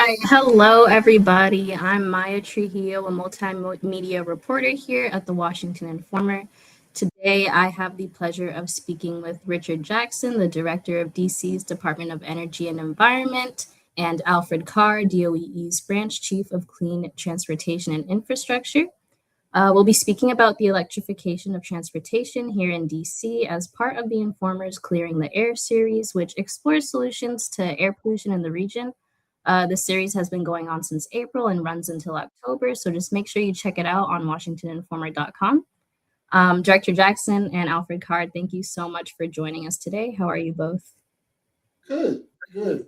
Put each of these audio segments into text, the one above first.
Hi, hello everybody. I'm Mya Trujillo, a multimedia reporter here at the Washington Informer. Today I have the pleasure of speaking with Richard Jackson, the director of DC's Department of Energy and Environment, and Alfred Carr, DOEE's branch chief of clean transportation and infrastructure. We'll be speaking about the electrification of transportation here in DC as part of the Informer's Clearing the Air series, which explores solutions to air pollution in the region. The series has been going on since April and runs until October, so just make sure you check it out on WashingtonInformer.com. Director Jackson and Alfred Carr, thank you so much for joining us today. How are you both? Good. Thank you.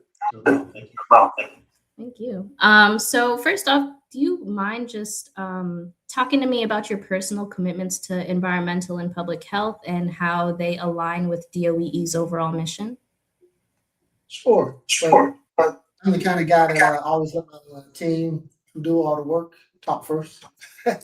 Thank you. So first off, do you mind just talking to me about your personal commitments to environmental and public health and how they align with DOEE's overall mission? Sure. I'm the kind of guy that always let my team who do all the work talk first. So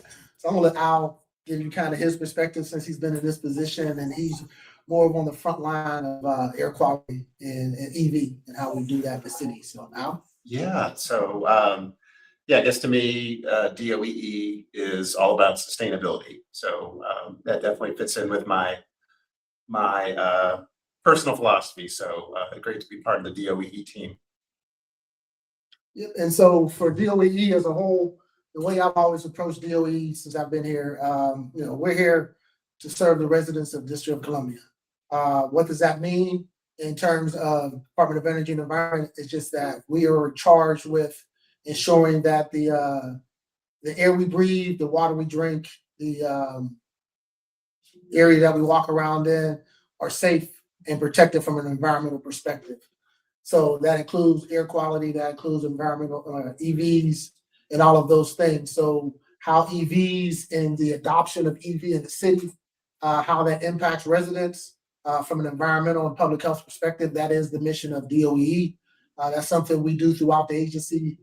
I'm gonna let Al give you kind of his perspective since he's been in this position and he's more on the front line of air quality and EV and how we do that in the city. So Al? Yeah. I guess to me, DOEE is all about sustainability. So that definitely fits in with my personal philosophy. So great to be part of the DOEE team. Yep. And so for DOEE as a whole, the way I've always approached DOE since I've been here, we're here to serve the residents of District of Columbia. What does that mean in terms of Department of Energy and Environment? It's just that we are charged with ensuring that the air we breathe, the water we drink, the area that we walk around in are safe and protected from an environmental perspective. So that includes air quality, that includes environmental EVs and all of those things. So how EVs and the adoption of EV in the city, how that impacts residents from an environmental and public health perspective, that is the mission of DOEE. That's something we do throughout the agency,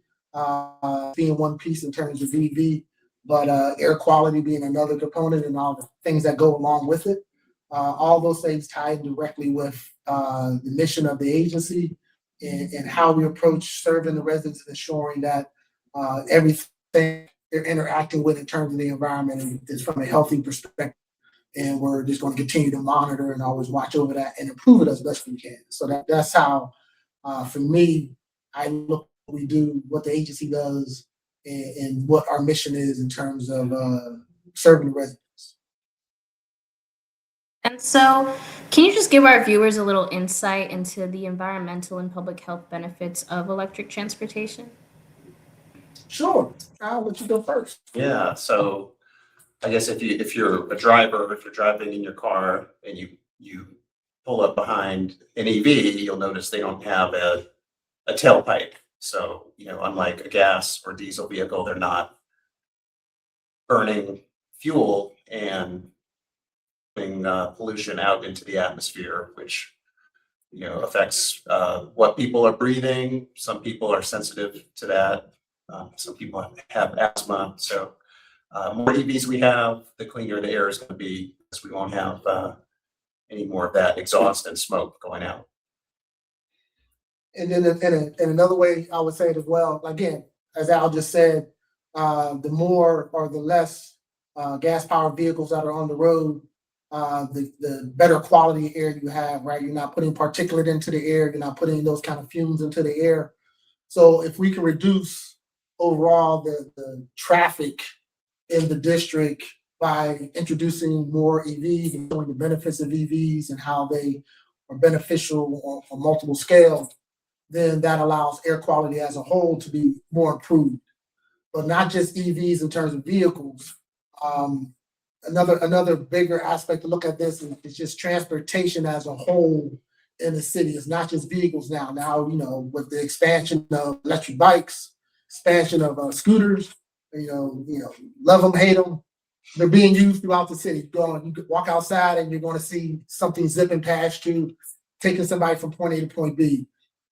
being one piece in terms of EV, but air quality being another component and all the things that go along with it. All those things tie directly with the mission of the agency and how we approach serving the residents and ensuring that everything they're interacting with in terms of the environment is from a healthy perspective. And we're just going to continue to monitor and always watch over that and improve it as best we can. So that's how, for me, I look at what we do, what the agency does, and what our mission is in terms of serving the residents. And so, can you just give our viewers a little insight into the environmental and public health benefits of electric transportation? Sure. I'll let you go first. Yeah. So I guess if you're a driver, if you're driving in your car and you pull up behind an EV, you'll notice they don't have a tailpipe. So unlike a gas or diesel vehicle, they're not burning fuel and putting pollution out into the atmosphere, which affects what people are breathing. Some people are sensitive to that. Some people have asthma. So more EVs we have, the cleaner the air is going to be, because we won't have any more of that exhaust and smoke going out. And then in another way, I would say it as well, again, as Al just said, the more or the less gas-powered vehicles that are on the road, the better quality air you have, right? You're not putting particulate into the air. You're not putting those kind of fumes into the air. So if we can reduce overall the traffic in the district by introducing more EVs and showing the benefits of EVs and how they are beneficial on multiple scales, then that allows air quality as a whole to be more improved. But not just EVs in terms of vehicles. Another bigger aspect to look at this is just transportation as a whole in the city. It's not just vehicles now. Now, with the expansion of electric bikes, expansion of scooters, love them, hate them, they're being used throughout the city. You could walk outside and you're going to see something zipping past you, taking somebody from point A to point B.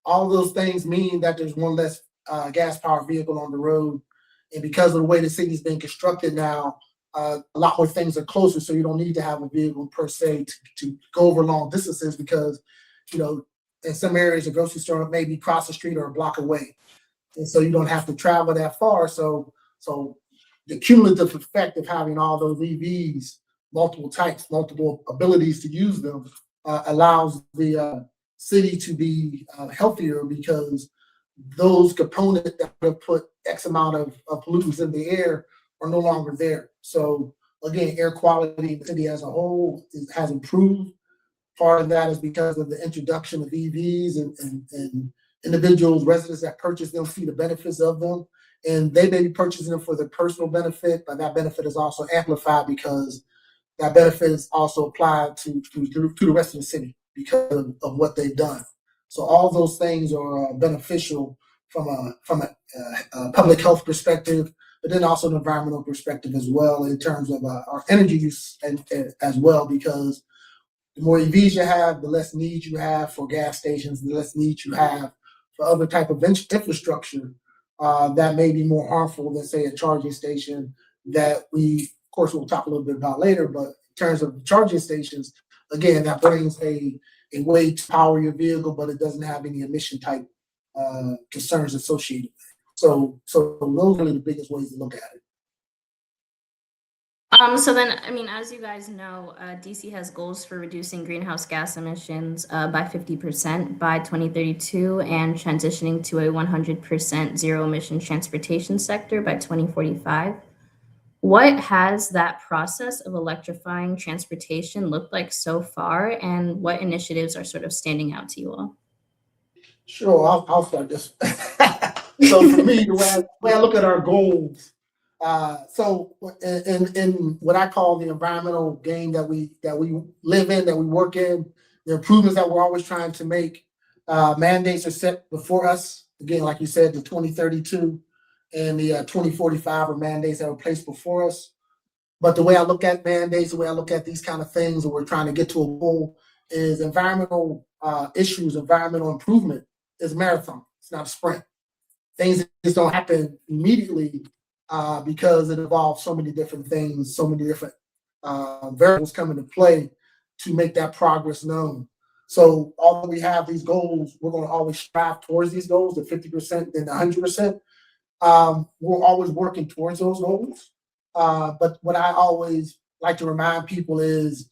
All of those things mean that there's one less gas-powered vehicle on the road. And because of the way the city is being constructed now, a lot more things are closer, so you don't need to have a vehicle per se to go over long distances because, in some areas, a grocery store may be across the street or a block away. And so you don't have to travel that far. So the cumulative effect of having all those EVs, multiple types, multiple abilities to use them, allows the city to be healthier, because those components that have put X amount of pollutants in the air are no longer there. So again, air quality in the city as a whole has improved. Part of that is because of the introduction of EVs, and individuals, residents that purchase them see the benefits of them. And they may be purchasing them for their personal benefit, but that benefit is also amplified because that benefit is also applied to the rest of the city because of what they've done. So all those things are beneficial from a public health perspective, but then also an environmental perspective as well, in terms of our energy use as well, because the more EVs you have, the less need you have for gas stations, the less need you have for other type of infrastructure that may be more harmful than, say, a charging station that we, of course, we'll talk a little bit about later. But in terms of charging stations, again, that brings a way to power your vehicle, but it doesn't have any emission type concerns associated with it. So those are the biggest ways to look at it. So then, I mean, as you guys know, DC has goals for reducing greenhouse gas emissions by 50% by 2032 and transitioning to a 100% zero emission transportation sector by 2045. What has that process of electrifying transportation looked like so far, and what initiatives are sort of standing out to you all? Sure, I'll start this. So for me, the way I look at our goals, so in what I call the environmental game that we live in, that we work in, the improvements that we're always trying to make, mandates are set before us. Again, like you said, the 2032 and the 2045 are mandates that are placed before us. But the way I look at mandates, the way I look at these kind of things, and we're trying to get to a goal, is environmental issues, environmental improvement is a marathon. It's not a sprint. Things just don't happen immediately because it involves so many different things, so many different variables come into play to make that progress known. So although we have these goals, we're going to always strive towards these goals, the 50% and the 100%. We're always working towards those goals. But what I always like to remind people is,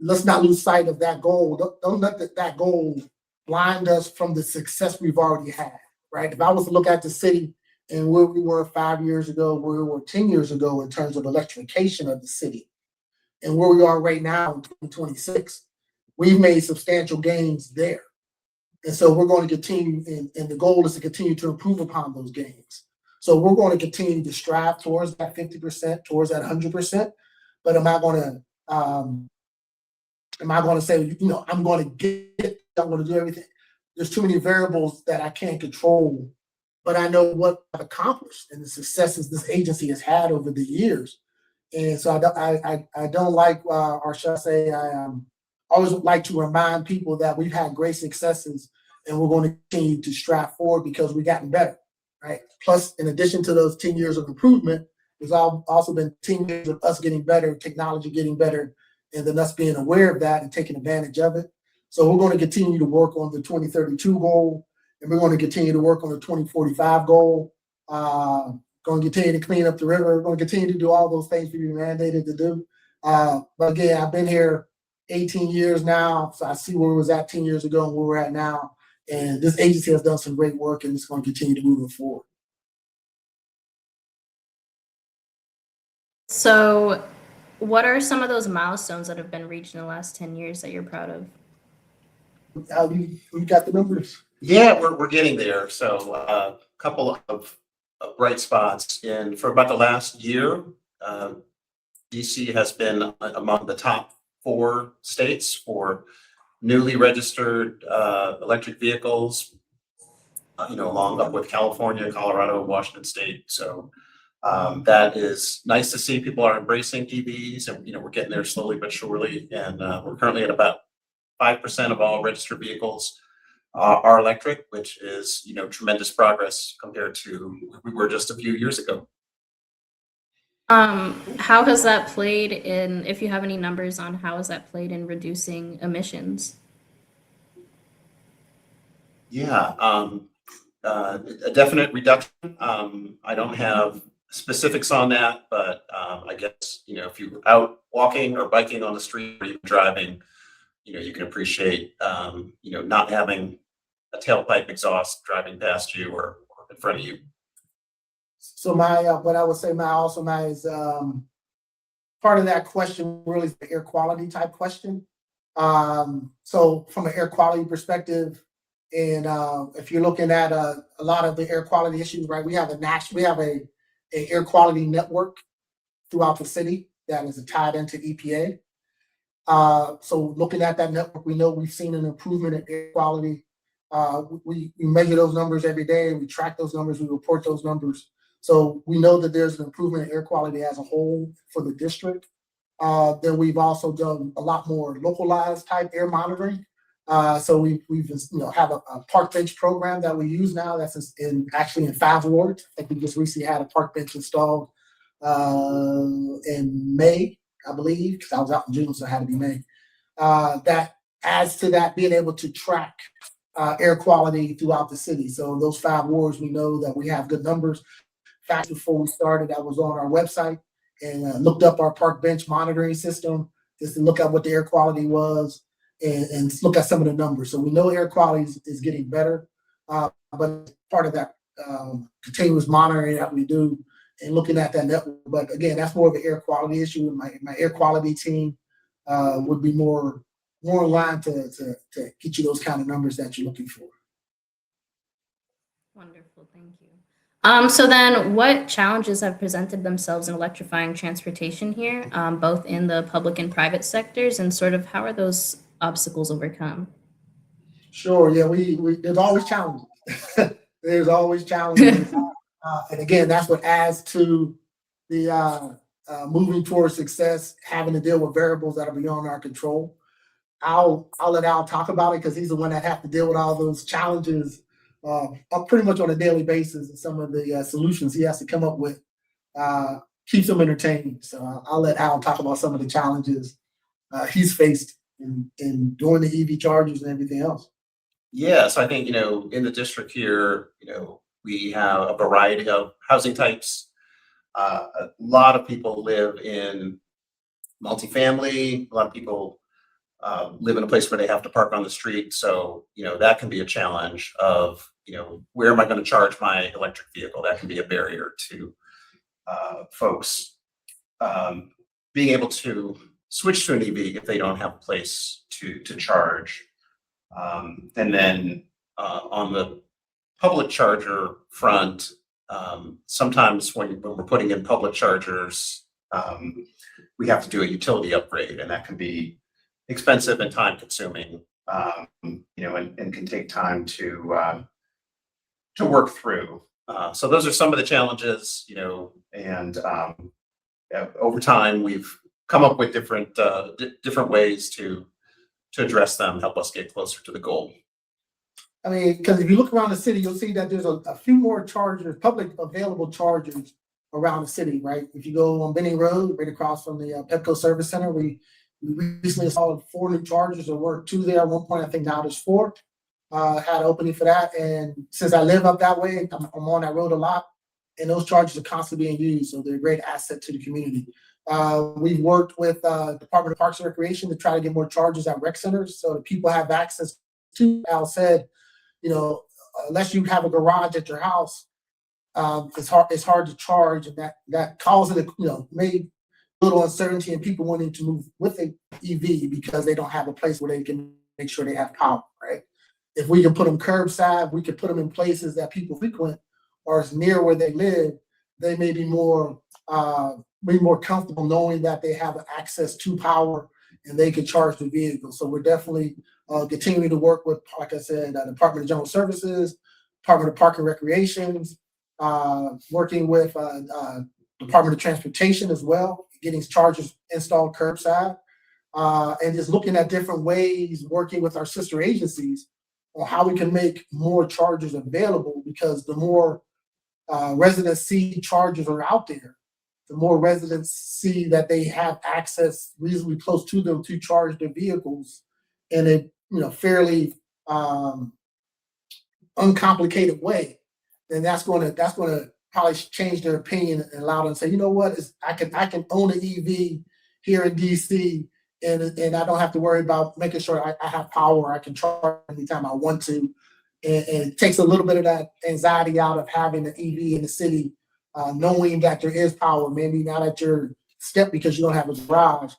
let's not lose sight of that goal. Don't let that goal blind us from the success we've already had, right? If I was to look at the city and where we were 5 years ago, where we were 10 years ago in terms of electrification of the city, and where we are right now in 2026, we've made substantial gains there. And so we're going to continue, and the goal is to continue to improve upon those gains. So we're going to continue to strive towards that 50%, towards that 100%. But am I going to say, I'm going to I'm going to do everything? There's too many variables that I can't control, but I know what I've accomplished and the successes this agency has had over the years. And so I don't like, or should I say, I always like to remind people that we've had great successes, and we're going to continue to strive forward because we've gotten better, right? Plus, in addition to those 10 years of improvement, there's also been 10 years of us getting better, technology getting better, and then us being aware of that and taking advantage of it. So we're going to continue to work on the 2032 goal, and we're going to continue to work on the 2045 goal. Going to continue to clean up the river. We're going to continue to do all those things we've been mandated to do. But again, I've been here 18 years now, so I see where we was at 10 years ago and where we're at now. And this agency has done some great work, and it's going to continue to move it forward. So what are some of those milestones that have been reached in the last 10 years that you're proud of? We got the numbers. Yeah, we're getting there. So a couple of bright spots. And for about the last year, DC has been among the top 4 states for newly registered electric vehicles, along up with California, Colorado, Washington State. So that is nice to see. People are embracing EVs, and we're getting there slowly but surely. And we're currently at about 5% of all registered vehicles are electric, which is tremendous progress compared to where we were just a few years ago. How has that played in, if you have any numbers on how has that played in reducing emissions? Yeah, a definite reduction. I don't have specifics on that, but I guess, if you're out walking or biking on the street or even driving, you can appreciate, not having a tailpipe exhaust driving past you or in front of you. So what I would say, my is part of that question really is the air quality type question. So from an air quality perspective, and if you're looking at a lot of the air quality issues, right? We have a air quality network throughout the city that is tied into EPA. So looking at that network, we know we've seen an improvement in air quality. We measure those numbers every day. We track those numbers. We report those numbers. So we know that there's an improvement in air quality as a whole for the district. Then we've also done a lot more localized type air monitoring. So we've have a park bench program that we use now that's actually in 5 wards. I think we just recently had a park bench installed in May, I believe, because I was out in June, so it had to be May. That adds to that being able to track air quality throughout the city. So those 5 wards, we know that we have good numbers. In fact, before we started, I was on our website and looked up our park bench monitoring system just to look at what the air quality was and look at some of the numbers. So we know air quality is getting better, but part of that continuous monitoring that we do and looking at that network. But again, that's more of an air quality issue. And my air quality team would be more in line to get you those kind of numbers that you're looking for. Wonderful, thank you. So then what challenges have presented themselves in electrifying transportation here, both in the public and private sectors, and sort of how are those obstacles overcome? Sure, yeah, there's always challenges. There's always challenges. And again, that's what adds to the moving towards success, having to deal with variables that are beyond our control. I'll let Al talk about it because he's the one that has to deal with all those challenges pretty much on a daily basis, and some of the solutions he has to come up with keeps him entertained. So I'll let Al talk about some of the challenges he's faced in doing the EV chargers and everything else. Yeah, so I think, in the district here, we have a variety of housing types. A lot of people live in multifamily. A lot of people live in a place where they have to park on the street. So, that can be a challenge of, where am I going to charge my electric vehicle? That can be a barrier to folks being able to switch to an EV if they don't have a place to charge. And then on the public charger front, sometimes when we're putting in public chargers, we have to do a utility upgrade, and that can be expensive and time consuming, and can take time to work through. So those are some of the challenges, and over time we've come up with different ways to address them, help us get closer to the goal. I mean, because if you look around the city, you'll see that there's a few more chargers, public available chargers around the city, right? If you go on Benning Road, right across from the Pepco Service Center, we recently installed 4 new chargers. There were 2 there at one point. I think now there's 4. Had an opening for that. And since I live up that way, I'm on that road a lot, and those chargers are constantly being used. So they're a great asset to the community. We've worked with Department of Parks and Recreation to try to get more chargers at rec centers so that people have access to. Al said, unless you have a garage at your house, it's hard to charge, and that causes made a little uncertainty in people wanting to move with an EV because they don't have a place where they can make sure they have power, right? If we can put them curbside, we can put them in places that people frequent or is near where they live, they may be more comfortable knowing that they have access to power and they can charge the vehicle. So we're definitely continuing to work with, like I said, Department of General Services, Department of Park and Recreations, working with Department of Transportation as well, getting chargers installed curbside, and just looking at different ways, working with our sister agencies on how we can make more chargers available, because the more residents see chargers are out there, the more residents see that they have access reasonably close to them to charge their vehicles in a fairly uncomplicated way, then that's gonna probably change their opinion and allow them to say, you know what, I can own an EV here in DC, and I don't have to worry about making sure I have power. I can charge anytime I want to, and it takes a little bit of that anxiety out of having an EV in the city, knowing that there is power. Maybe not at your step because you don't have a garage,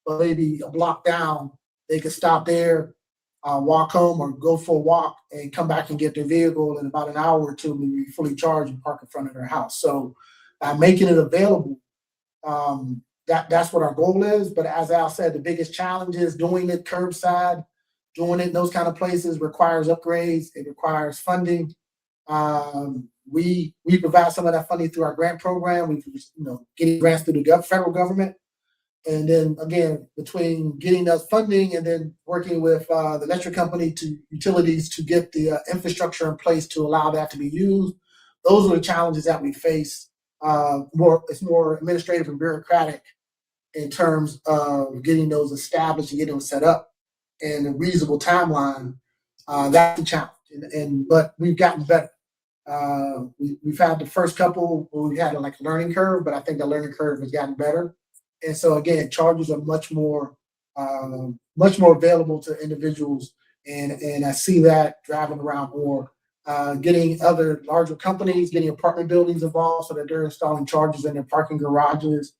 but maybe a block down, they could stop there, walk home or go for a walk and come back and get their vehicle in about an hour or two and be fully charged and park in front of their house. So making it available, that's what our goal is. But as Al said, the biggest challenge is doing it curbside, doing it in those kind of places requires upgrades. It requires funding. We provide some of that funding through our grant program. We getting grants through the federal government. And then again, between getting us funding and then working with the electric company to utilities to get the infrastructure in place to allow that to be used, those are the challenges that we face. It's more administrative and bureaucratic in terms of getting those established and getting them set up in a reasonable timeline. That's the challenge, but we've gotten better. We've had the first couple where we had a learning curve, but I think the learning curve has gotten better. And so again, chargers are much more available to individuals, and I see that driving around more, getting other larger companies, getting apartment buildings involved so that they're installing chargers in their parking garages,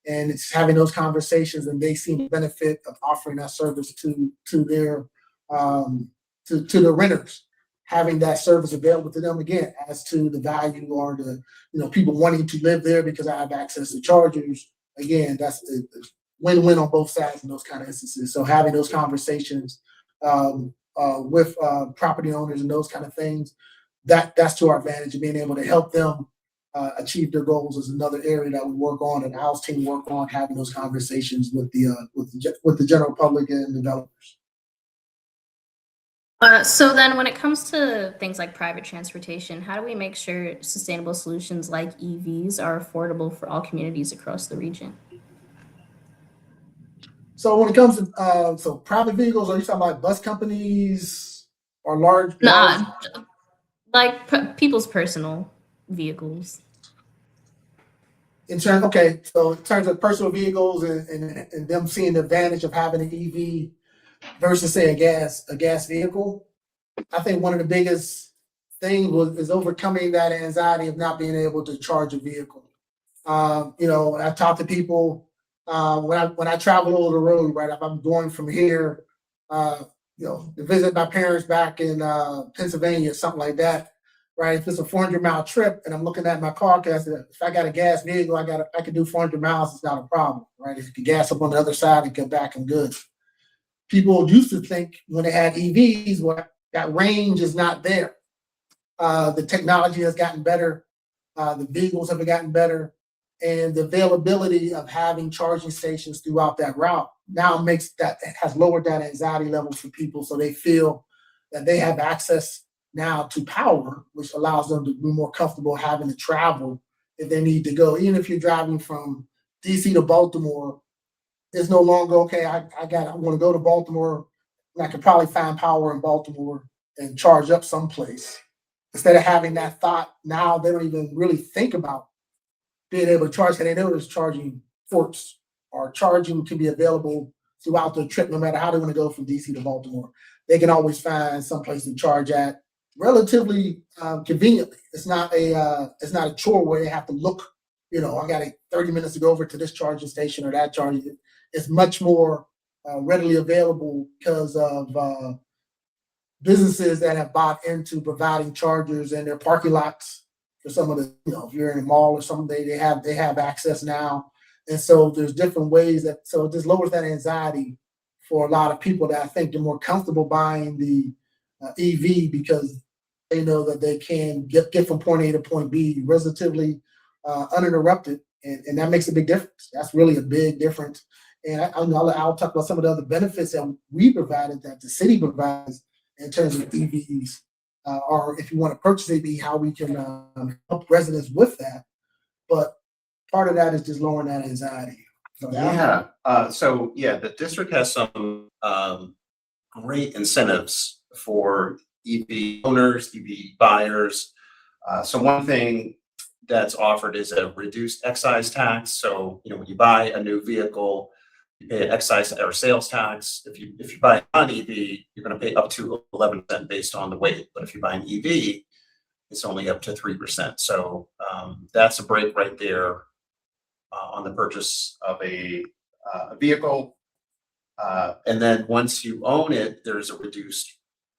and it's having those conversations, and they see the benefit of offering that service to their to the renters, having that service available to them again as to the value or the people wanting to live there because I have access to chargers. Again, that's a win-win on both sides in those kind of instances. So having those conversations with property owners and those kind of things, that's to our advantage, of being able to help them achieve their goals is another area that we work on, and Al's team work on having those conversations with the general public and developers. So then when it comes to things like private transportation, how do we make sure sustainable solutions like EVs are affordable for all communities across the region? So when it comes to private vehicles, are you talking about bus companies or large? Nah, like people's personal vehicles. So in terms of personal vehicles and them seeing the advantage of having an EV versus say a gas vehicle, I think one of the biggest things is overcoming that anxiety of not being able to charge a vehicle. When I talk to people, when I travel over the road, right, if I'm going from here, to visit my parents back in Pennsylvania, something like that, right? If it's a 400-mile trip and I'm looking at my car, if I got a gas vehicle, I can do 400 miles. It's not a problem, right? If you can gas up on the other side and get back, I'm good. People used to think when they had EVs, well, that range is not there. The technology has gotten better. The vehicles have gotten better. And the availability of having charging stations throughout that route now has lowered that anxiety level for people. So they feel that they have access now to power, which allows them to be more comfortable having to travel if they need to go. Even if you're driving from DC to Baltimore, it's no longer, okay, I want to go to Baltimore, and I could probably find power in Baltimore and charge up someplace. Instead of having that thought, now they don't even really think about being able to charge, because they know there's charging ports or charging can be available throughout the trip, no matter how they want to go from DC to Baltimore. They can always find someplace to charge at relatively conveniently. It's not a chore where they have to look, I got 30 minutes to go over to this charging station or that charging. It's much more readily available because of businesses that have bought into providing chargers in their parking lots for some of the, if you're in a mall or something, they have access now. And so there's different ways so it just lowers that anxiety for a lot of people that I think they're more comfortable buying the EV because they know that they can get from point A to point B relatively uninterrupted. And that makes a big difference. That's really a big difference. And I'll talk about some of the other benefits that we provided, that the city provides in terms of EVs, or if you want to purchase EV, how we can help residents with that. But part of that is just lowering that anxiety. So, the district has some great incentives for EV owners, EV buyers. So one thing that's offered is a reduced excise tax. So, when you buy a new vehicle, you pay an excise or sales tax. If you buy a non-EV, you're going to pay up to 11% based on the weight. But if you buy an EV, it's only up to 3%. So that's a break right there on the purchase of a vehicle. And then once you own it, there's a reduced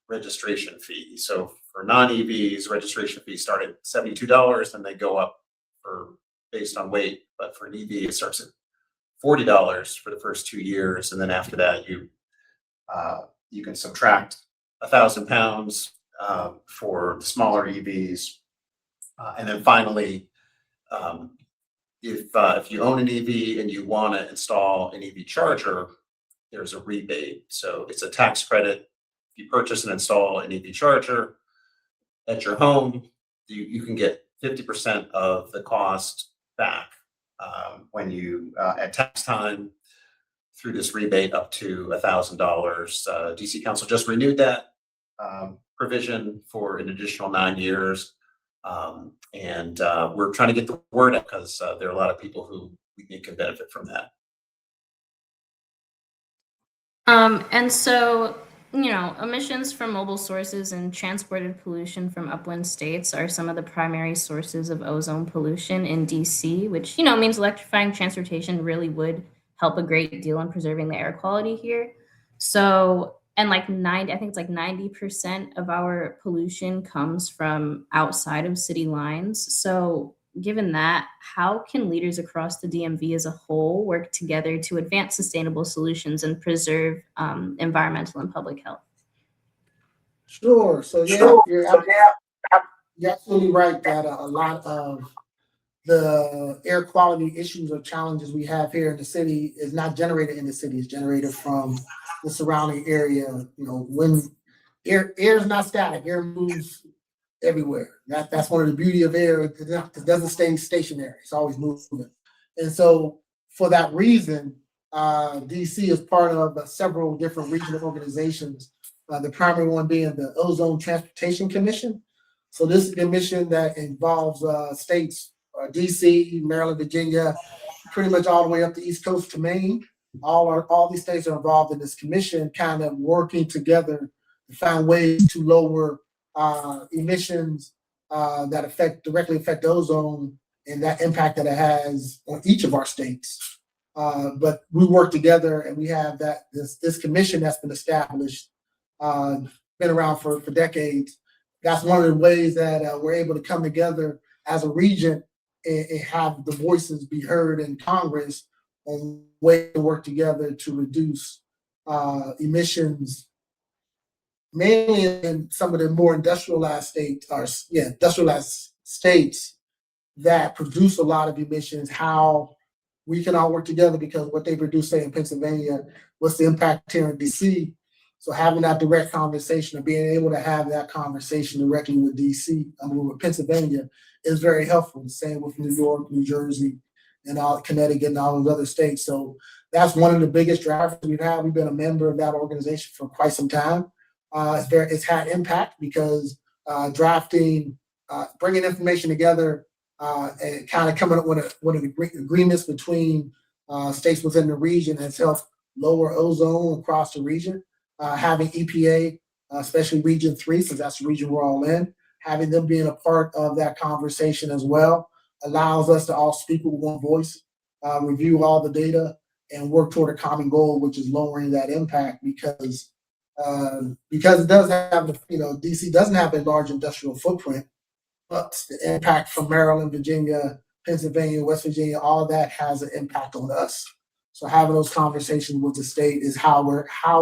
registration fee. So for non-EVs, registration fees start at $72, and they go up based on weight. But for an EV, it starts at $40 for the first 2 years, and then after that, you can subtract 1,000 pounds for the smaller EVs, and then finally, if you own an EV and you want to install an EV charger, there's a rebate. So it's a tax credit. If you purchase and install an EV charger at your home, you can get 50% of the cost back when you at tax time through this rebate up to $1,000. DC Council just renewed that provision for an additional 9 years. And we're trying to get the word out because there are a lot of people who we think can benefit from that. And so, emissions from mobile sources and transported pollution from upwind states are some of the primary sources of ozone pollution in DC, which, means electrifying transportation really would help a great deal in preserving the air quality here. So, and I think it's 90% of our pollution comes from outside of city lines. So given that, how can leaders across the DMV as a whole work together to advance sustainable solutions and preserve environmental and public health? Sure. So you're absolutely right that a lot of the air quality issues or challenges we have here in the city is not generated in the city; it's generated from the surrounding area. When air is not static, air moves everywhere. That's one of the beauty of air. It doesn't stay stationary. It's always moving. And so for that reason, DC is part of several different regional organizations. The primary one being the Ozone Transportation Commission. So this is a commission that involves states, DC, Maryland, Virginia, pretty much all the way up the East Coast to Maine. All these states are involved in this commission, kind of working together to find ways to lower emissions that directly affect ozone and that impact that it has on each of our states. But we work together, and we have this commission that's been established, been around for decades. That's one of the ways that we're able to come together as a region and have the voices be heard in Congress on ways to work together to reduce emissions, mainly in some of the more industrialized states that produce a lot of emissions. How we can all work together, because what they produce, say in Pennsylvania, what's the impact here in DC? So having that direct conversation, or being able to have that conversation directly with DC, with Pennsylvania, is very helpful. The same with New York, New Jersey, and all Connecticut and all those other states. So that's one of the biggest drivers we've had. We've been a member of that organization for quite some time. It's had impact because drafting, bringing information together, and kind of coming up with agreements between states within the region has helped lower ozone across the region. Having EPA, especially Region 3, since that's the region we're all in, having them being a part of that conversation as well allows us to all speak with one voice, review all the data, and work toward a common goal, which is lowering that impact, because it does have, DC doesn't have a large industrial footprint, but the impact from Maryland, Virginia, Pennsylvania, West Virginia, all of that has an impact on us. So having those conversations with the state is how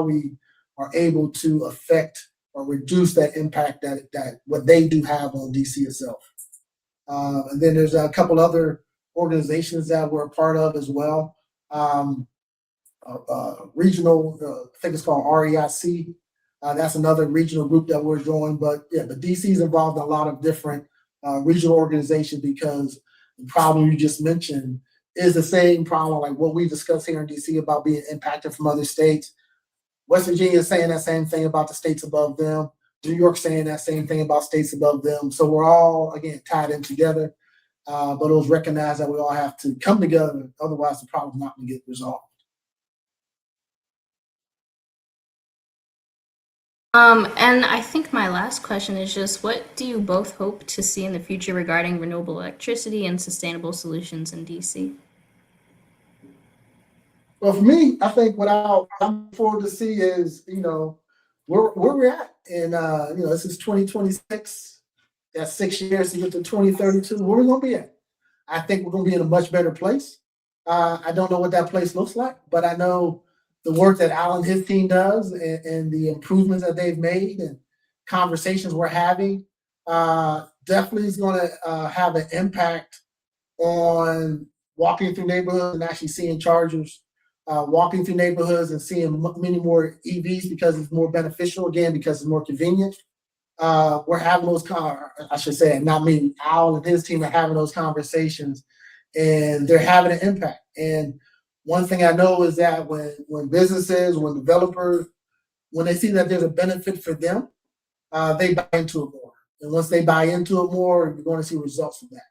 we are able to affect or reduce that impact that what they do have on DC itself. And then there's a couple other organizations that we're a part of as well. Regional, I think it's called REIC. That's another regional group that we're joining. But DC is involved in a lot of different regional organizations, because the problem you just mentioned is the same problem like what we discussed here in DC about being impacted from other states. West Virginia is saying that same thing about the states above them. New York saying that same thing about states above them. So we're all, again, tied in together. But it was recognized that we all have to come together. Otherwise, the problem's not going to get resolved. And I think my last question is just, what do you both hope to see in the future regarding renewable electricity and sustainable solutions in DC? Well, for me, I think what I'm looking forward to see is, where we're at. And, this is 2026. That's 6 years to get to 2032. Where we're going to be at? I think we're going to be in a much better place. I don't know what that place looks like, but I know the work that Al and his team does and the improvements that they've made and conversations we're having definitely is going to have an impact on walking through neighborhoods and actually seeing chargers, walking through neighborhoods and seeing many more EVs because it's more beneficial, again, because it's more convenient. We're having those, I should say, not me, Al and his team are having those conversations, and they're having an impact. And one thing I know is that when businesses, when developers, when they see that there's a benefit for them, they buy into it more. And once they buy into it more, you're going to see results from that.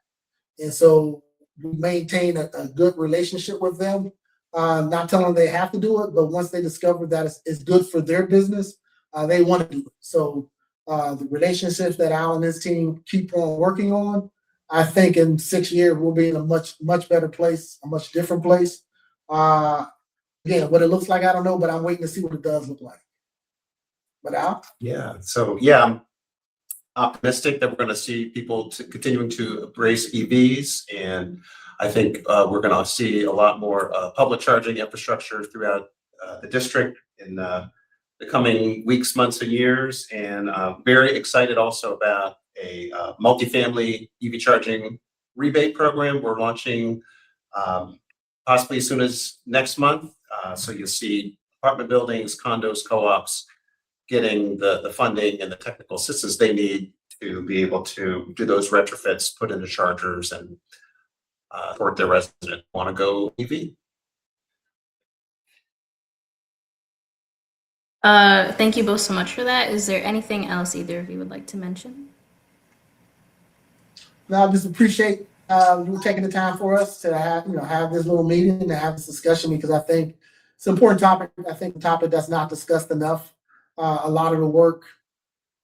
And so we maintain a good relationship with them, not telling them they have to do it, but once they discover that it's good for their business, they want to do it. So the relationships that Al and his team keep on working on, I think in 6 years we'll be in a much, much better place, a much different place. Again, what it looks like, I don't know, but I'm waiting to see what it does look like. But Al? Yeah, so yeah, I'm optimistic that we're going to see people continuing to embrace EVs, and I think we're going to see a lot more public charging infrastructure throughout the district in the coming weeks, months, and years. And very excited also about a multifamily EV charging rebate program we're launching possibly as soon as next month. So you'll see apartment buildings, condos, co-ops getting the funding and the technical assistance they need to be able to do those retrofits, put in the chargers, and support their resident want to go EV. Thank you both so much for that. Is there anything else either of you would like to mention? No, I just appreciate you taking the time for us to have this little meeting and to have this discussion, because I think it's an important topic. I think a topic that's not discussed enough. A lot of the work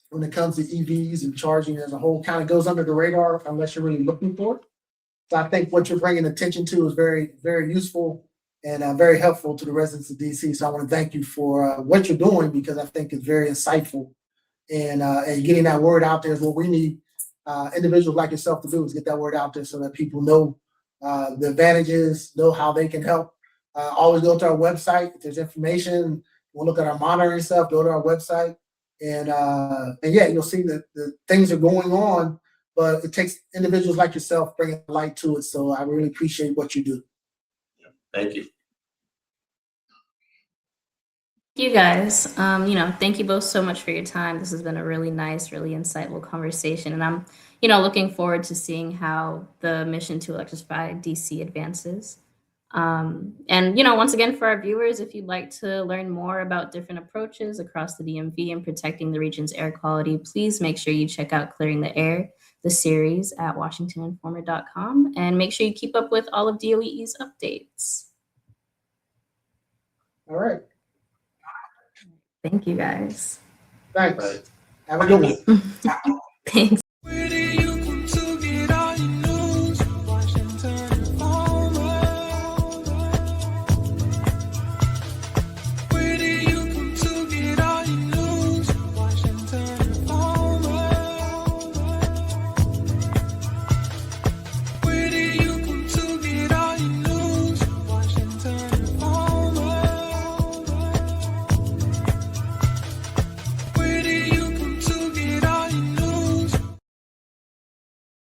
when it comes to EVs and charging as a whole kind of goes under the radar unless you're really looking for it. So I think what you're bringing attention to is very, very useful and very helpful to the residents of DC. So I want to thank you for what you're doing, because I think it's very insightful, and getting that word out there is what we need individuals like yourself to do, is get that word out there so that people know the advantages, know how they can help. Always go to our website. If there's information, we'll look at our monitoring stuff, go to our website, and yeah, you'll see that the things are going on, but it takes individuals like yourself bringing light to it. So I really appreciate what you do. Thank you. You guys, thank you both so much for your time. This has been a really nice, really insightful conversation, and I'm, looking forward to seeing how the mission to electrify DC advances. And once again, for our viewers, if you'd like to learn more about different approaches across the DMV and protecting the region's air quality, please make sure you check out Clearing the Air, the series at WashingtonInformer.com, and make sure you keep up with all of DOEE's updates. All right. Thank you, guys. Thanks. Right. Have a good one. Thanks.